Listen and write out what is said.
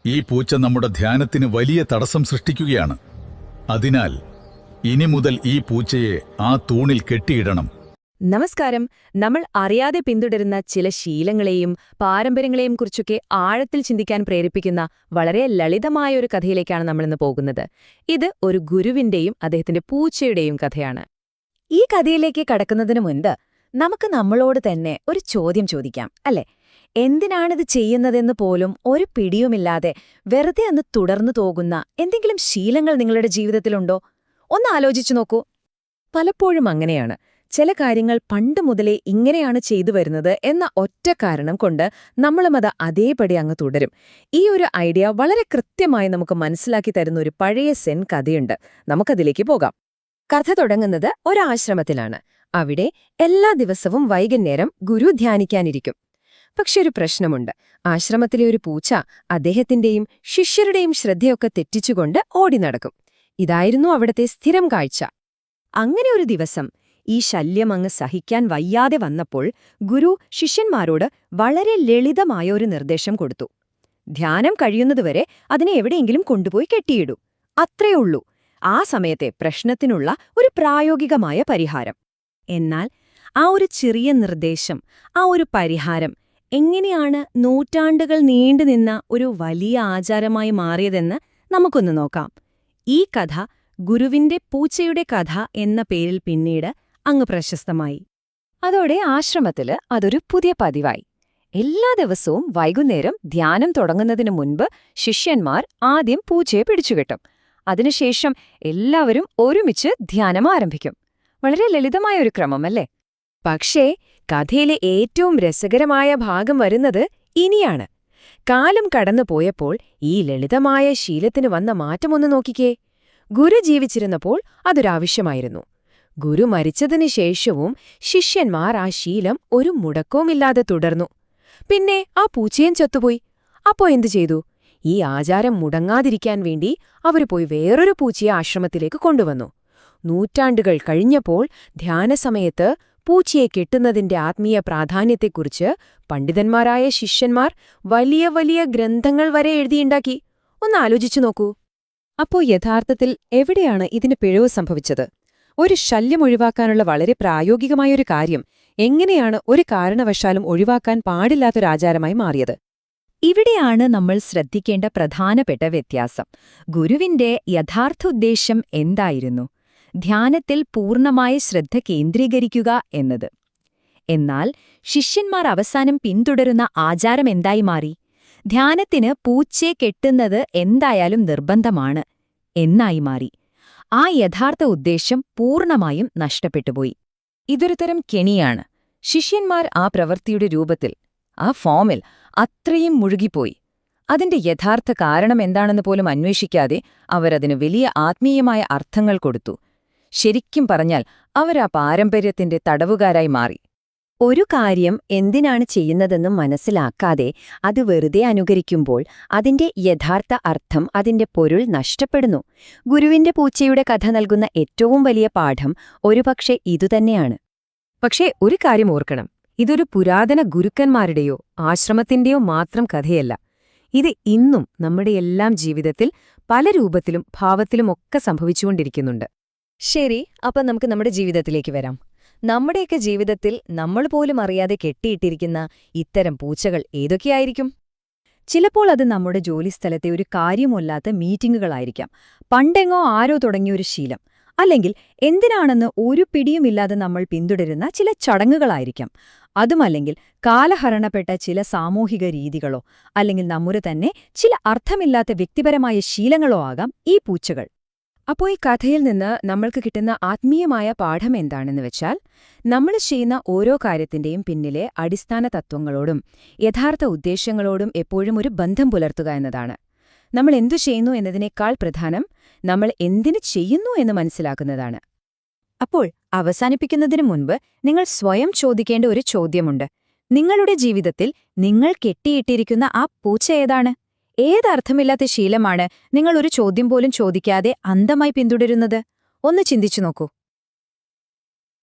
ഈ പൂച്ച നമ്മുടെ ധ്യാനത്തിന് വലിയ തടസ്സം സൃഷ്ടിക്കുകയാണ്. അതിനാൽ ഇനി മുതൽ ഈ പൂച്ചയെ ആ തൂണിൽ കെട്ടിയിടണം. നമസ്കാരം. നമ്മൾ അറിയാതെ പിന്തുടരുന്ന ചില ശീലങ്ങളെയും പാരമ്പര്യങ്ങളെയും കുറിച്ചൊക്കെ ആഴത്തിൽ ചിന്തിക്കാൻ പ്രേരിപ്പിക്കുന്ന വളരെ ലളിതമായ ഒരു കഥയിലേക്കാണ് നമ്മളിന്ന് പോകുന്നത്. ഇത് ഒരു ഗുരുവിന്റെയും അദ്ദേഹത്തിന്റെ പൂച്ചയുടെയും കഥയാണ്. ഈ കഥയിലേക്ക് കടക്കുന്നതിന് മുൻപ് നമുക്ക് നമ്മളോട് തന്നെ ഒരു ചോദ്യം ചോദിക്കാം, അല്ലേ? എന്തിനാണിത് ചെയ്യുന്നതെന്ന് പോലും ഒരു പിടിയുമില്ലാതെ വെറുതെ അന്ന് തുടർന്നു പോകുന്ന എന്തെങ്കിലും ശീലങ്ങൾ നിങ്ങളുടെ ജീവിതത്തിലുണ്ടോ? ഒന്ന് ആലോചിച്ചു നോക്കൂ. പലപ്പോഴും അങ്ങനെയാണ്. ചില കാര്യങ്ങൾ പണ്ട് മുതലേ ഇങ്ങനെയാണ് ചെയ്തു വരുന്നത് എന്ന ഒറ്റ കാരണം കൊണ്ട് നമ്മളും അത് അതേപടി അങ്ങ് തുടരും. ഈ ഒരു ഐഡിയ വളരെ കൃത്യമായി നമുക്ക് മനസ്സിലാക്കി തരുന്ന ഒരു പഴയ സെൻ കഥയുണ്ട്. നമുക്കതിലേക്ക് പോകാം. കഥ തുടങ്ങുന്നത് ഒരാശ്രമത്തിലാണ്. അവിടെ എല്ലാ ദിവസവും വൈകുന്നേരം ഗുരു ധ്യാനിക്കാനിരിക്കും. പക്ഷെ ഒരു പ്രശ്നമുണ്ട്. ആശ്രമത്തിലെ ഒരു പൂച്ച അദ്ദേഹത്തിന്റെയും ശിഷ്യരുടെയും ശ്രദ്ധയൊക്കെ തെറ്റിച്ചുകൊണ്ട് ഓടി നടക്കും. ഇതായിരുന്നു അവിടത്തെ സ്ഥിരം കാഴ്ച. അങ്ങനെ ഒരു ദിവസം ഈ ശല്യം അങ്ങ് സഹിക്കാൻ വയ്യാതെ വന്നപ്പോൾ ഗുരു ശിഷ്യന്മാരോട് വളരെ ലളിതമായ ഒരു നിർദ്ദേശം കൊടുത്തു. ധ്യാനം കഴിയുന്നതുവരെ അതിനെ എവിടെയെങ്കിലും കൊണ്ടുപോയി കെട്ടിയിടൂ. അത്രയേ ഉള്ളൂ ആ സമയത്തെ പ്രശ്നത്തിനുള്ള ഒരു പ്രായോഗികമായ പരിഹാരം. എന്നാൽ ആ ഒരു ചെറിയ നിർദ്ദേശം, ആ ഒരു പരിഹാരം എങ്ങനെയാണ് നൂറ്റാണ്ടുകൾ നീണ്ടുനിന്ന ഒരു വലിയ ആചാരമായി മാറിയതെന്ന് നമുക്കൊന്ന് നോക്കാം. ഈ കഥ ഗുരുവിന്റെ പൂച്ചയുടെ കഥ എന്ന പേരിൽ പിന്നീട് അങ്ങ് പ്രശസ്തമായി. അതോടെ ആശ്രമത്തില് അതൊരു പുതിയ പതിവായി. എല്ലാ ദിവസവും വൈകുന്നേരം ധ്യാനം തുടങ്ങുന്നതിനു മുൻപ് ശിഷ്യന്മാർ ആദ്യം പൂച്ചയെ പിടിച്ചുകെട്ടും. അതിനുശേഷം എല്ലാവരും ഒരുമിച്ച് ധ്യാനം ആരംഭിക്കും. വളരെ ലളിതമായ ഒരു ക്രമമല്ലേ? പക്ഷേ കഥയിലെ ഏറ്റവും രസകരമായ ഭാഗം വരുന്നത് ഇനിയാണ്. കാലം കടന്നുപോയപ്പോൾ ഈ ലളിതമായ ശീലത്തിന് വന്ന മാറ്റമൊന്ന് നോക്കിക്കേ. ഗുരു ജീവിച്ചിരുന്നപ്പോൾ അതൊരാവശ്യമായിരുന്നു. ഗുരു മരിച്ചതിനു ശേഷവും ശിഷ്യന്മാർ ആ ശീലം ഒരു മുടക്കവുമില്ലാതെ തുടർന്നു. പിന്നെ ആ പൂച്ചയും ചത്തുപോയി. അപ്പോ എന്തു ചെയ്തു? ഈ ആചാരം മുടങ്ങാതിരിക്കാൻ വേണ്ടി അവർ പോയി വേറൊരു പൂച്ചയെ ആശ്രമത്തിലേക്ക് കൊണ്ടുവന്നു. നൂറ്റാണ്ടുകൾ കഴിഞ്ഞപ്പോൾ ധ്യാനസമയത്ത് പൂച്ചയെ കെട്ടുന്നതിന്റെ ആത്മീയ പ്രാധാന്യത്തെക്കുറിച്ച് പണ്ഡിതന്മാരായ ശിഷ്യന്മാർ വലിയ വലിയ ഗ്രന്ഥങ്ങൾ വരെ എഴുതിയുണ്ടാക്കി. ഒന്ന് ആലോചിച്ചു നോക്കൂ. അപ്പോ യഥാർത്ഥത്തിൽ എവിടെയാണ് ഇതിന് പിഴവ് സംഭവിച്ചത്? ഒരു ശല്യം ഒഴിവാക്കാനുള്ള വളരെ പ്രായോഗികമായൊരു കാര്യം എങ്ങനെയാണ് ഒരു കാരണവശാലും ഒഴിവാക്കാൻ പാടില്ലാത്തൊരാചാരമായി മാറിയത്? ഇവിടെയാണ് നമ്മൾ ശ്രദ്ധിക്കേണ്ട പ്രധാനപ്പെട്ട വ്യത്യാസം. ഗുരുവിന്റെ യഥാർത്ഥ ഉദ്ദേശ്യം എന്തായിരുന്നു? ധ്യാനത്തിൽ പൂർണ്ണമായ ശ്രദ്ധ കേന്ദ്രീകരിക്കുക എന്നത്. എന്നാൽ ശിഷ്യന്മാർ അവസാനം പിന്തുടരുന്ന ആചാരം എന്തായി മാറി? ധ്യാനത്തിന് പൂച്ചയെ കെട്ടുന്നത് എന്തായാലും നിർബന്ധമാണ് എന്നായി മാറി. ആ യഥാർത്ഥ ഉദ്ദേശ്യം പൂർണ്ണമായും നഷ്ടപ്പെട്ടുപോയി. ഇതൊരു തരം കെണിയാണ്. ശിഷ്യന്മാർ ആ പ്രവൃത്തിയുടെ രൂപത്തിൽ, ആ ഫോമിൽ അത്രയും മുഴുകിപ്പോയി. അതിന്റെ യഥാർത്ഥ കാരണം എന്താണെന്ന് പോലും അന്വേഷിക്കാതെ അവരതിന് വലിയ ആത്മീയമായ അർത്ഥങ്ങൾ കൊടുത്തു. ശരിക്കും പറഞ്ഞാൽ അവരാ പാരമ്പര്യത്തിന്റെ തടവുകാരായി മാറി. ഒരു കാര്യം എന്തിനാണ് ചെയ്യുന്നതെന്നും മനസ്സിലാക്കാതെ അത് വെറുതെ അനുകരിക്കുമ്പോൾ അതിന്റെ യഥാർത്ഥ അർത്ഥം, അതിന്റെ പൊരുൾ നഷ്ടപ്പെടുന്നു. ഗുരുവിന്റെ പൂച്ചയുടെ കഥ നൽകുന്ന ഏറ്റവും വലിയ പാഠം ഒരുപക്ഷെ ഇതുതന്നെയാണ്. പക്ഷേ ഒരു കാര്യം ഓർക്കണം, ഇതൊരു പുരാതന ഗുരുക്കന്മാരുടെയോ ആശ്രമത്തിന്റെയോ മാത്രം കഥയല്ല. ഇത് ഇന്നും നമ്മുടെയെല്ലാം ജീവിതത്തിൽ പല രൂപത്തിലും ഭാവത്തിലുമൊക്കെ സംഭവിച്ചുകൊണ്ടിരിക്കുന്നുണ്ട്. ശരി, അപ്പം നമുക്ക് നമ്മുടെ ജീവിതത്തിലേക്ക് വരാം. നമ്മുടെയൊക്കെ ജീവിതത്തിൽ നമ്മൾ പോലും അറിയാതെ കെട്ടിയിട്ടിരിക്കുന്ന ഇത്തരം പൂച്ചകൾ ഏതൊക്കെയായിരിക്കും? ചിലപ്പോൾ അത് നമ്മുടെ ജോലിസ്ഥലത്തെ ഒരു കാര്യമല്ലാത്ത മീറ്റിംഗുകളായിരിക്കാം. പണ്ടെങ്ങോ ആരോ തുടങ്ങിയൊരു ശീലം. അല്ലെങ്കിൽ എന്തിനാണെന്ന് ഒരു പിടിയുമില്ലാതെ നമ്മൾ പിന്തുടരുന്ന ചില ചടങ്ങുകളായിരിക്കാം. അതുമല്ലെങ്കിൽ കാലഹരണപ്പെട്ട ചില സാമൂഹിക രീതികളോ അല്ലെങ്കിൽ നമ്മുടെ തന്നെ ചില അർത്ഥമില്ലാത്ത വ്യക്തിപരമായ ശീലങ്ങളോ ആകാം ഈ പൂച്ചകൾ. അപ്പോൾ ഈ കഥയിൽ നിന്ന് നമ്മൾക്ക് കിട്ടുന്ന ആത്മീയമായ പാഠം എന്താണെന്ന് വെച്ചാൽ, നമ്മൾ ചെയ്യുന്ന ഓരോ കാര്യത്തിന്റെയും പിന്നിലെ അടിസ്ഥാന തത്വങ്ങളോടും യഥാർത്ഥ ഉദ്ദേശ്യങ്ങളോടും എപ്പോഴും ഒരു ബന്ധം പുലർത്തുക എന്നതാണ്. നമ്മൾ എന്തു ചെയ്യുന്നു എന്നതിനേക്കാൾ പ്രധാനം നമ്മൾ എന്തിനു ചെയ്യുന്നു എന്ന് മനസ്സിലാക്കുന്നതാണ്. അപ്പോൾ അവസാനിപ്പിക്കുന്നതിനു മുൻപ് നിങ്ങൾ സ്വയം ചോദിക്കേണ്ട ഒരു ചോദ്യമുണ്ട്. നിങ്ങളുടെ ജീവിതത്തിൽ നിങ്ങൾ കെട്ടിയിട്ടിരിക്കുന്ന ആ പൂച്ച ഏതാണ്? ഏതർത്ഥമില്ലാത്ത ശീലമാണ് നിങ്ങൾ ഒരു ചോദ്യം പോലും ചോദിക്കാതെ അന്ധമായി പിന്തുടരുന്നത്? ഒന്ന് ചിന്തിച്ചു നോക്കൂ.